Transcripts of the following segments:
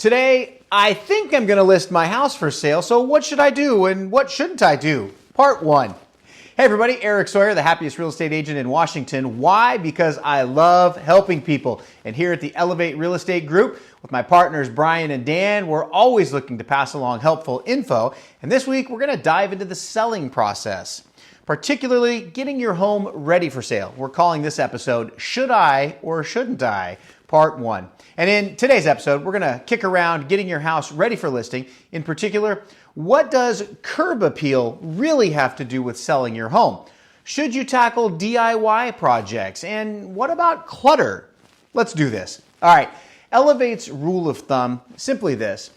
Today, I think I'm going to list my house for sale, so what should I do and what shouldn't I do? Part 1. Hey everybody, Eric Sawyer, the happiest real estate agent in Washington. Why? Because I love helping people. And here at the Elevate Real Estate Group, with my partners Brian and Dan, we're always looking to pass along helpful info. And this week, we're going to dive into the selling process, particularly getting your home ready for sale. We're calling this episode, Should I or Shouldn't I? Part 1. And in today's episode, we're going to kick around getting your house ready for listing. In particular, what does curb appeal really have to do with selling your home? Should you tackle DIY projects? And what about clutter? Let's do this. All right, Elevate's rule of thumb, simply this.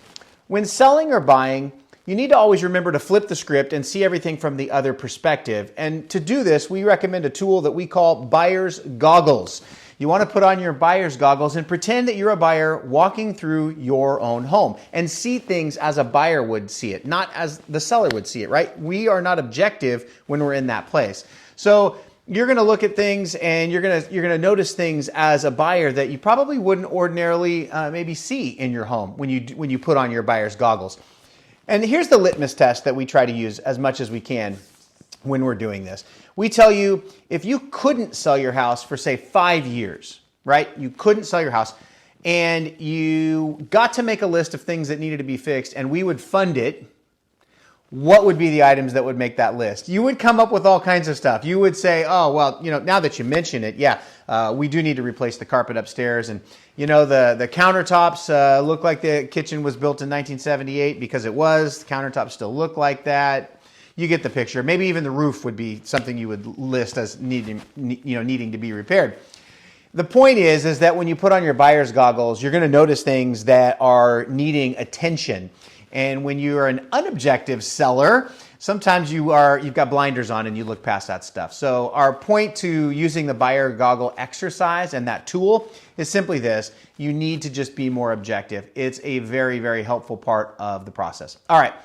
When selling or buying, you need to always remember to flip the script and see everything from the other perspective. And to do this, we recommend a tool that we call Buyer's Goggles. You want to put on your buyer's goggles and pretend that you're a buyer walking through your own home and see things as a buyer would see it, not as the seller would see it, right? We are not objective when we're in that place. So you're going to look at things and you're going to notice things as a buyer that you probably wouldn't ordinarily maybe see in your home when you put on your buyer's goggles. And here's the litmus test that we try to use as much as we can when we're doing this. We tell you, if you couldn't sell your house for, say, 5 years, right? You couldn't sell your house, and you got to make a list of things that needed to be fixed, and we would fund it, what would be the items that would make that list? You would come up with all kinds of stuff. You would say, oh, well, now that you mention it, we do need to replace the carpet upstairs, and the countertops look like the kitchen was built in 1978 because it was. The countertops still look like that. You get the picture. Maybe even the roof would be something you would list as needing to be repaired. The point is that when you put on your buyer's goggles, you're going to notice things that are needing attention. And when you are an unobjective seller, sometimes you've got blinders on and you look past that stuff. So our point to using the buyer goggle exercise and that tool is simply this. You need to just be more objective. It's a very, very helpful part of the process. All right.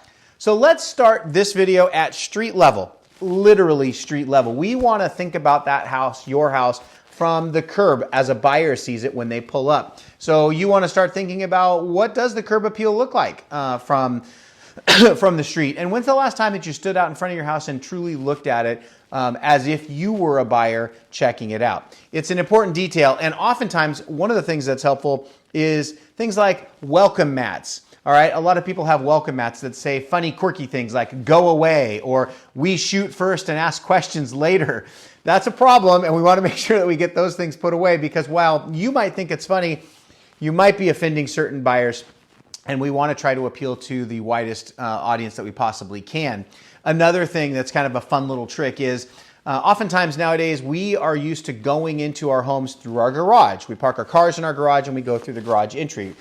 So let's start this video at street level, literally street level. We want to think about that house, your house, from the curb as a buyer sees it when they pull up. So you want to start thinking about what does the curb appeal look like from the street? And when's the last time that you stood out in front of your house and truly looked at it as if you were a buyer checking it out? It's an important detail. And oftentimes, one of the things that's helpful is things like welcome mats. All right, a lot of people have welcome mats that say funny, quirky things like go away or we shoot first and ask questions later. That's a problem, and we want to make sure that we get those things put away because while you might think it's funny, you might be offending certain buyers, and we want to try to appeal to the widest audience that we possibly can. Another thing that's kind of a fun little trick is oftentimes nowadays we are used to going into our homes through our garage. We park our cars in our garage and we go through the garage entry.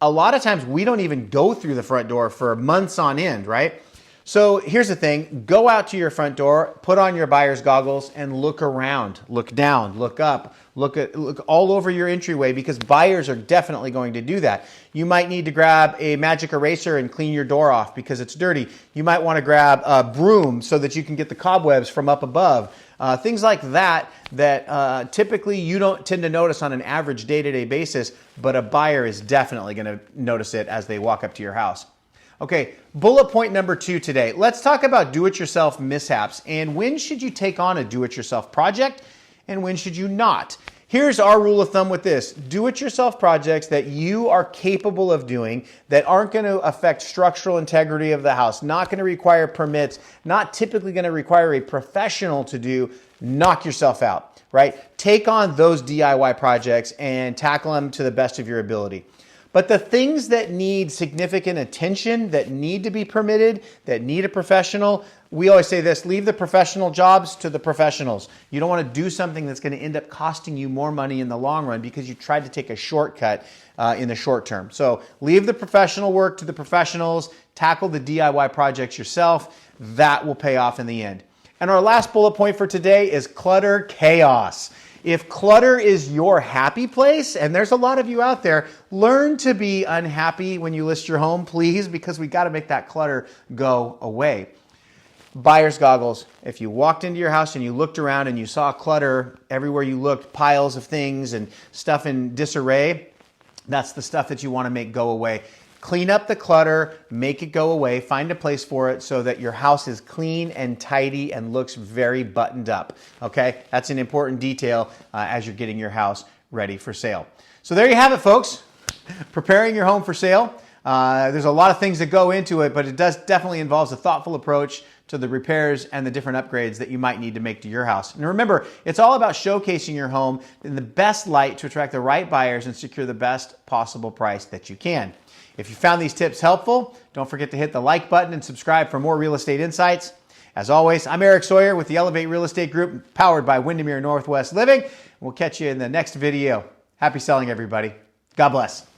A lot of times we don't even go through the front door for months on end, right? So here's the thing, go out to your front door, put on your buyer's goggles and look around, look down, look up, look all over your entryway because buyers are definitely going to do that. You might need to grab a magic eraser and clean your door off because it's dirty. You might want to grab a broom so that you can get the cobwebs from up above. Things like that typically you don't tend to notice on an average day-to-day basis, but a buyer is definitely going to notice it as they walk up to your house. Okay, bullet point number 2 today. Let's talk about do-it-yourself mishaps and when should you take on a do-it-yourself project and when should you not? Here's our rule of thumb with this. Do-it-yourself projects that you are capable of doing that aren't going to affect structural integrity of the house, not going to require permits, not typically going to require a professional to do, knock yourself out, right? Take on those DIY projects and tackle them to the best of your ability. But the things that need significant attention, that need to be permitted, that need a professional, we always say this, leave the professional jobs to the professionals. You don't want to do something that's going to end up costing you more money in the long run because you tried to take a shortcut in the short term. So leave the professional work to the professionals, tackle the DIY projects yourself. That will pay off in the end. And our last bullet point for today is clutter chaos. If clutter is your happy place, and there's a lot of you out there, learn to be unhappy when you list your home, please, because we got to make that clutter go away. Buyer's goggles. If you walked into your house and you looked around and you saw clutter everywhere you looked, piles of things and stuff in disarray, That's the stuff that you want to make go away. Clean up the clutter, make it go away, find a place for it so that your house is clean and tidy and looks very buttoned up. Okay, that's an important detail as you're getting your house ready for sale. So there you have it, folks. Preparing your home for sale. There's a lot of things that go into it, but it definitely involves a thoughtful approach to the repairs and the different upgrades that you might need to make to your house. And remember, it's all about showcasing your home in the best light to attract the right buyers and secure the best possible price that you can. If you found these tips helpful, don't forget to hit the like button and subscribe for more real estate insights. As always, I'm Eric Sawyer with the Elevate Real Estate Group, powered by Windermere Northwest Living. We'll catch you in the next video. Happy selling, everybody. God bless.